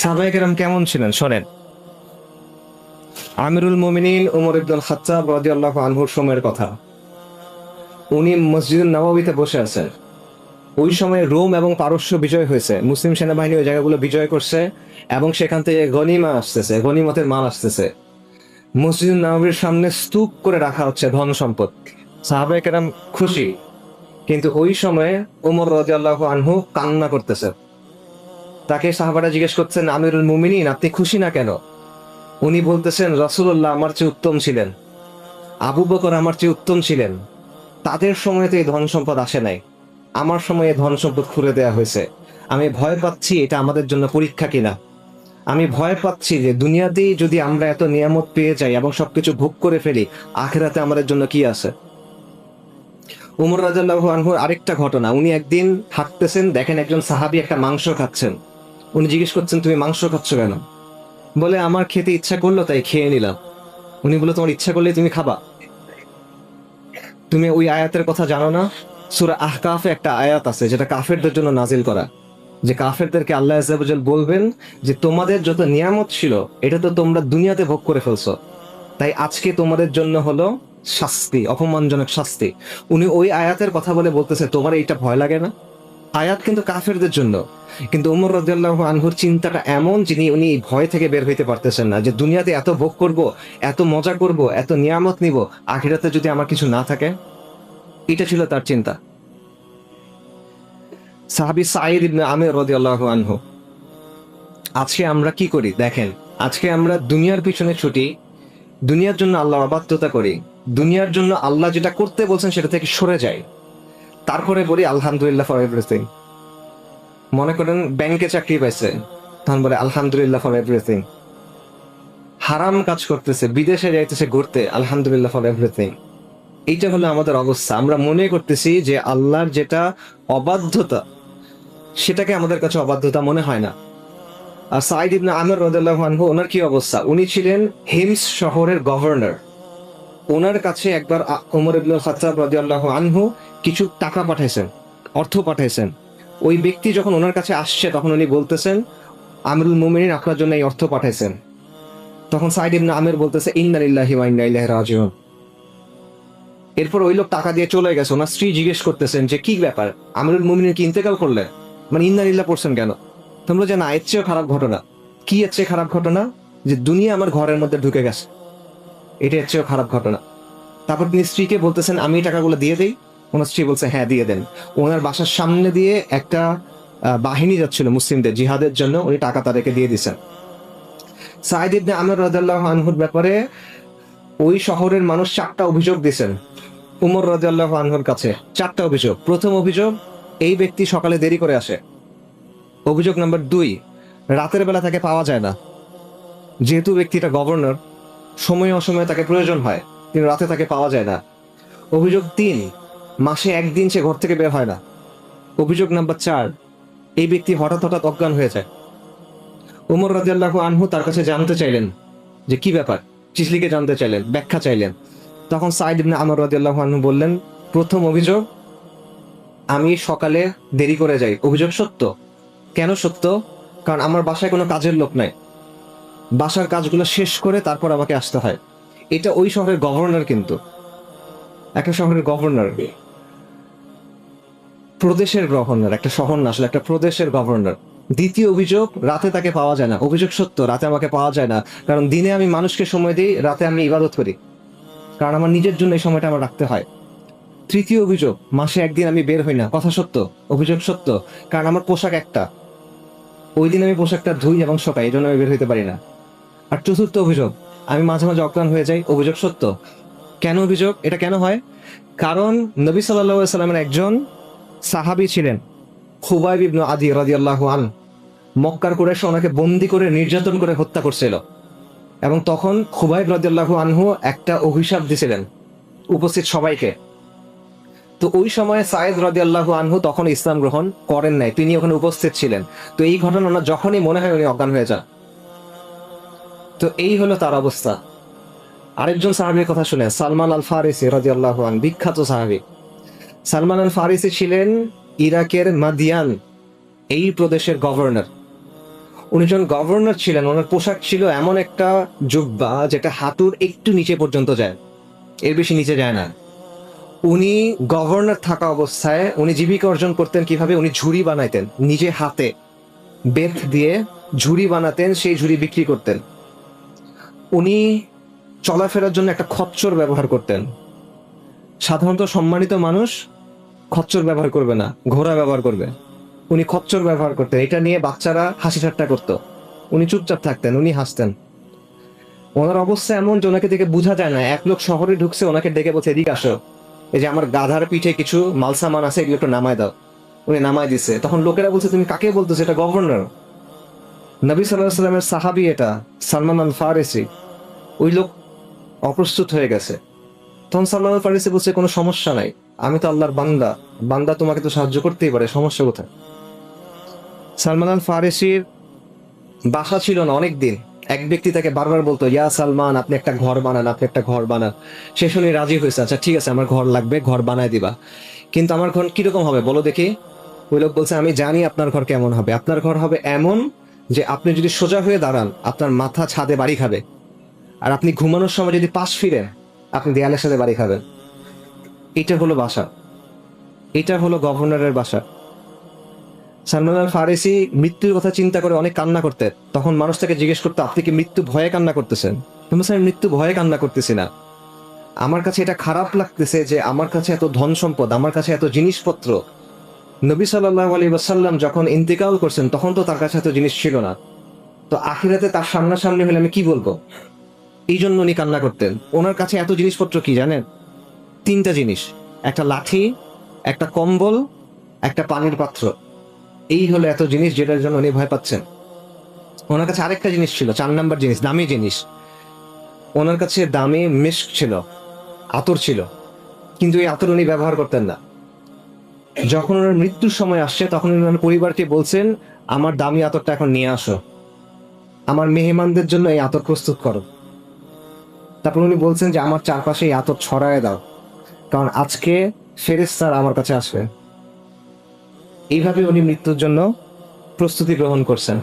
সাহাবায়ে কেরাম কেমন ছিলেন শোনেন। আমিরুল মুমিনিন উমর ইবনুল খাত্তাব রাদিয়াল্লাহু আনহুর সময়ের কথা। উনি মসজিদুন নববীতে বসে আছেন। ওই সময় রোম এবং পারস্য বিজয় হয়েছে, মুসলিম সেনাবাহিনী ওই জায়গাগুলো বিজয় করছে এবং সেখান থেকে গনিমা আসতেছে, গনিমতের মাল আসতেছে। মসজিদুন নববীর সামনে স্তূপ করে রাখা হচ্ছে ধন সম্পদ। সাহাবায়ে কেরাম খুশি, কিন্তু ওই সময়ে উমর রাদিয়াল্লাহু আনহু কান্না করতেছে। তাকে সাহাবারা জিজ্ঞেস করছেন, আমিরুল মুমিনিন আপনি খুশি না কেন? উনি বলতেছেন, রাসূলুল্লাহ আমার চেয়ে উত্তম ছিলেন, আবু বকর আমার চেয়ে উত্তম ছিলেন, তাদের সময় তো এই ধন সম্পদ আসে নাই, আমার সময়ে ধন সম্পদ খুলে দেওয়া হয়েছে। আমি ভয় পাচ্ছি এটা আমাদের জন্য পরীক্ষা কিনা। আমি ভয় পাচ্ছি যে দুনিয়াতেই যদি আমরা এত নিয়ামত পেয়ে যাই এবং সবকিছু ভোগ করে ফেলি, আখিরাতে আমাদের জন্য কি আছে। উমর রাদিয়াল্লাহু আনহুর আরেকটা ঘটনা, উনি একদিন হাঁটতেছেন, দেখেন একজন সাহাবী একটা মাংস খাচ্ছেন। উনি জিজ্ঞেস করছেন, তুমি মাংস খাচ্ছ কেন? বলে, আমার খেতে ইচ্ছা করলো তাই খেয়ে নিলাম। উনি বলে, তোমার ইচ্ছা করলে তুমি খাবা? তুমি ওই আয়াতের কথা জানো না? সূরা আহকাফে একটা আয়াত আছে যেটা কাফেরদের জন্য নাজিল করা, যে কাফেরদেরকে আল্লাহ আযজা ওয়া জাল বলবেন যে তোমাদের যত নিয়ামত ছিল এটা তো তোমরা দুনিয়াতে ভোগ করে ফেলছো, তাই আজকে তোমাদের জন্য হলো শাস্তি, অপমানজনক শাস্তি। উনি ওই আয়াতের কথা বলে বলতেছে, তোমার এইটা ভয় লাগে না? আয়াত কিন্তু কাফেরদের জন্য, কিন্তু ওমর রাদিয়াল্লাহু আনহুর চিন্তাটা এমন, যিনি উনি এই ভয় থেকে বের হইতে পারতেছেন না, যে দুনিয়াতে এত ভোগ করব, এত মজা করব, এত নিয়ামত নিব, আখিরাতে যদি আমার কিছু না থাকে। এটা ছিল তার চিন্তা। সাহাবী সাঈদ ইবনে আমির রাদিয়াল্লাহু আনহু। আজকে আমরা কি করি দেখেন, আজকে আমরা দুনিয়ার পিছনে ছুটি, দুনিয়ার জন্য আল্লাহর অবাধ্যতা করি, দুনিয়ার জন্য আল্লাহ যেটা করতে বলছেন সেটা থেকে সরে যাই, তারপরে বলি আলহামদুলিল্লাহ ফর এভরিথিং। মনে করেন ব্যাংকে চাকরি পাইছে, তখন বলে আলহামদুলিল্লাহ ফর এভরিথিং। হারাম কাজ করতেছে, বিদেশে যাইতেছে ঘুরতে, আলহামদুলিল্লাহ ফর এভরিথিং। এইটা হলো আমাদের অবস্থা। আমরা মনে করতেছি যে আল্লাহর যেটা অবাধ্যতা সেটাকে আমাদের কাছে অবাধ্যতা মনে হয় না। আর সাঈদ ইবনে আমির রাদিয়াল্লাহু আনহু, ওনার কি অবস্থা? উনি ছিলেন হিমস শহরের গভর্নর। ওনার কাছে একবার ওমর ইবনুল খাত্তাব রাদিয়াল্লাহু আনহু কিছু টাকা পাঠাইছেন, অর্থ পাঠাইছেন। ওই ব্যক্তি যখন ওনার কাছে আসছে তখন উনি বলতেছেন, আমিরুল মুমিনিন আপনার জন্য এই অর্থ পাঠাইছেন। তখন সাঈদ ইবনে আমির বলতেছে, ইন্না লিল্লাহি ওয়া ইন্না ইলাইহি রাজিউন। এরপর ওই লোক টাকা দিয়ে চলে গেছে। ওনার স্ত্রী জিজ্ঞেস করতেছেন যে কি ব্যাপার, আমিরুল মুমিনিন কি ইন্তেকাল করলেন? মানে ইন্না লিল্লাহ পড়ছেন কেন? তোমরা যে না, এর চেয়েও খারাপ ঘটনা। কি এর চেয়ে খারাপ ঘটনা? যে দুনিয়া আমার ঘরের মধ্যে ঢুকে গেছে, এটা এর চেয়েও খারাপ ঘটনা। তারপর তিনি স্ত্রীকে বলতেছেন, আমি এই টাকাগুলো দিয়ে দেই? ওনার স্ত্রী বলছে, হ্যাঁ দিয়ে দেন। ওনার বাসার সামনে দিয়ে একটা বাহিনী যাচ্ছিল মুসলিমদের জিহাদের জন্য, উনি টাকা তাদেরকে দিয়ে দিচ্ছেন। সাঈদ ইবনে আমির রাদিয়াল্লাহু আনহুর ব্যাপারে ওই শহরের মানুষ 4টা অভিযোগ দিয়েছেন উমর রাদিয়াল্লাহু আনহুর কাছে। 4টা অভিযোগ। প্রথম অভিযোগ, এই ব্যক্তি সকালে দেরি করে আসে। অভিযোগ নাম্বার 2, রাতের বেলা তাকে পাওয়া যায় না, যেহেতু ব্যক্তিটা গভর্নর, সময় অসময়ে তাকে প্রয়োজন হয়, কিন্তু রাতে তাকে পাওয়া যায় না। অভিযোগ 3, মাসে একদিন সে ঘর থেকে বের হয় না। অভিযোগ নাম্বার 4, এই ব্যক্তি হঠাৎ হঠাৎ অজ্ঞান হয়ে যায়। উমর রাদিয়াল্লাহু আনহু তার কাছে জানতে চাইলেন যে কি ব্যাপার, চিসলিকে জানতে চাইলেন, ব্যাখ্যা চাইলেন। তখন সাঈদ ইবনে আমর রাদিয়াল্লাহু আনহু বললেন, প্রথম অভিযোগ, আমি সকালে দেরি করে যাই, অভিযোগ সত্য। কেন সত্য? কারণ আমার বাসায় কোনো কাজের লোক নাই, বাসার কাজগুলো শেষ করে তারপর আমাকে আসতে হয়। এটা ওই শহরের গভর্নর, কিন্তু একটা শহরের গভর্নর, প্রদেশের গভর্নর, একটা শহর না আসলে, একটা প্রদেশের গভর্নর। দ্বিতীয় অভিযোগ, রাতে তাকে পাওয়া যায় না, অভিযোগ সত্য, রাতে আমাকে পাওয়া যায় না, কারণ দিনে আমি মানুষকে সময় দিই, রাতে আমি ইবাদত করি, কারণ আমার নিজের জন্য এই সময়টা আমার রাখতে হয়। তৃতীয় অভিযোগ, মাসে একদিন আমি বের হই না, কথা সত্য, অভিযোগ সত্য, কারণ আমার পোশাক একটা, ওই দিন আমি পোশাকটা ধুই এবং শোকাই, এই জন্য আমি বের হইতে পারি না। আর চতুর্থ অভিযোগ, আমি মাঝে মাঝে অজ্ঞান হয়ে যাই, অভিযোগ সত্য। কেন অভিযোগ? এটা কেন হয়? কারণ নবী সাল্লাল্লাহু আলাইহি সাল্লামের একজন সাহাবী ছিলেন, খুবাইব ইবনে আদি রাদিয়াল্লাহু আনহু। মক্কার কুরাইশ ওনাকে বন্দি করে নির্যাতন করে হত্যা করছিল, এবং তখন খুবাইব রাদিয়াল্লাহু আনহু একটা অভিশাপ দিয়েছিলেন উপস্থিত সবাইকে। তো ওই সময় সাঈদ রাদিয়াল্লাহু আনহু তখন ইসলাম গ্রহণ করেন নাই, তিনি ওখানে উপস্থিত ছিলেন। তো এই ঘটনা ওনার যখনই মনে হয় উনি অজ্ঞান হয়ে যান। তো এই হলো তার অবস্থা। আরেকজন সাহাবীর কথা শুনে, সালমান আল ফারিসি রাদিয়াল্লাহু আনহু, বিখ্যাত সাহাবী। সালমান আল ফারিসি ছিলেন ইরাকের মাদিয়ান এই প্রদেশের গভর্নর। উনি যখন গভর্নর ছিলেন, ওনার পোশাক ছিল এমন একটা জুব্বা যেটা হাঁটুর একটু নিচে পর্যন্ত যায়, এর বেশি নিচে যায় না। উনি গভর্নর থাকা অবস্থায় উনি জীবিকা অর্জন করতেন কিভাবে? উনি ঝুড়ি বানাইতেন নিজে হাতে, বেত দিয়ে ঝুড়ি বানাতেন, সেই ঝুড়ি বিক্রি করতেন। উনি চলাফেরার জন্য একটা খচ্চর ব্যবহার করতেন। সাধারণত সম্মানিত মানুষ খচ্চর ব্যবহার করবে না, ঘোড়া ব্যবহার করবে। উনি খচ্চর ব্যবহার করতেন, এটা নিয়ে বাচ্চারা হাসি ঠাট্টা করতো। উনি চুপচাপ থাকতেন, উনি হাসতেন। ওনার অবস্থা এমন যে ওনাকে দেখে বোঝা যায় না। এক লোক শহরে ঢুকছে, ওনাকে ডেকে বলছে, এদিকে আসো, এই যে আমার গাধার পিঠে কিছু মালসামান আছে, এগুলো একটু নামায় দাও। উনি নামায় দিচ্ছে। তখন লোকেরা বলছে, তুমি কাকে বলতেছো? এটা গভর্নর, নবী সাল্লাল্লাহু আলাইহি সাল্লামের সাহাবী, এটা সালমান আল ফারিসি। ওই লোক অপ্রস্তুত হয়ে গেছে। তখন সালমান আল ফারিসি বলছে, কোনো সমস্যা নাই, আমি তো আল্লাহর বান্দা, বান্দা তোমাকে তো সাহায্য করতেই পারে, সমস্যা কোথায়? সালমান আল ফারিসির বাসা ছিল না অনেক দিন। এক ব্যক্তি তাকে বারবার বলতো, ইয়া সালমান, আপনি একটা ঘর বানান, আপনি একটা ঘর বানান। সে শুনে রাজি হয়েছে, আচ্ছা ঠিক আছে, আমার ঘর লাগবে, ঘর বানায় দিবা। কিন্তু আমার ঘর কিরকম হবে বলো দেখি? ওই লোক বলছে, আমি জানি আপনার ঘর কেমন হবে। আপনার ঘর হবে এমন যে আপনি যদি সোজা হয়ে দাঁড়ান, আপনার মাথা ছাদে বাড়ি খাবে, আর আপনি ঘুমানোর সময় যদি পাশ ফিরেন, আপনি দেয়ালের সাথে বাড়ি খাবেন। এটা হলো বাসা, এটা হলো গভর্নরের বাসা। সালমান আল ফারিসি মৃত্যুর কথা চিন্তা করে অনেক কান্না করতেন। তখন মানুষ তাকে জিজ্ঞেস করতো, আপনি কি মৃত্যু ভয়ে কান্না করতেছেন? আমি বলছি, আমি মৃত্যু ভয়ে কান্না করতেছি না, আমার কাছে এটা খারাপ লাগতেছে যে আমার কাছে এত ধন সম্পদ, আমার কাছে এত জিনিসপত্র। নবী সাল্লাল্লাহু আলাইহি ওয়াসাল্লাম যখন ইন্তেকাল করছেন, তখন তো তার কাছে এত জিনিস ছিল না। তো আখিরাতে তার সামনাসামনি হলে আমি কি বলবো? এই জন্য উনি কান্না করতেন। ওনার কাছে এত জিনিসপত্র কি জানেন? 3টা জিনিস, একটা লাঠি, একটা কম্বল, একটা পানির পাত্র। এই হলো এত জিনিস যেটার জন্য উনি ভয় পাচ্ছেন। ওনার কাছে আরেকটা জিনিস ছিল, 4 নাম্বার জিনিস, দামি জিনিস। ওনার কাছে দামি মিস্ক ছিল, আতর ছিল, কিন্তু এই আতর উনি ব্যবহার করতেন না। যখন ওনার মৃত্যুর সময় আসছে, তখন উনি ওনার পরিবারকে বলছেন, আমার দামি আতরটা এখন নিয়ে আসো, আমার মেহমানদের জন্য এই আতর প্রস্তুত করো। তারপর উনি বলছেন যে আমার চারপাশে এই আতর ছড়ায় দাও, কারণ আজকে ফেরেশতারা আমার কাছে আসবে। এইভাবে উনি মৃত্যুর জন্য প্রস্তুতি গ্রহণ করছেন।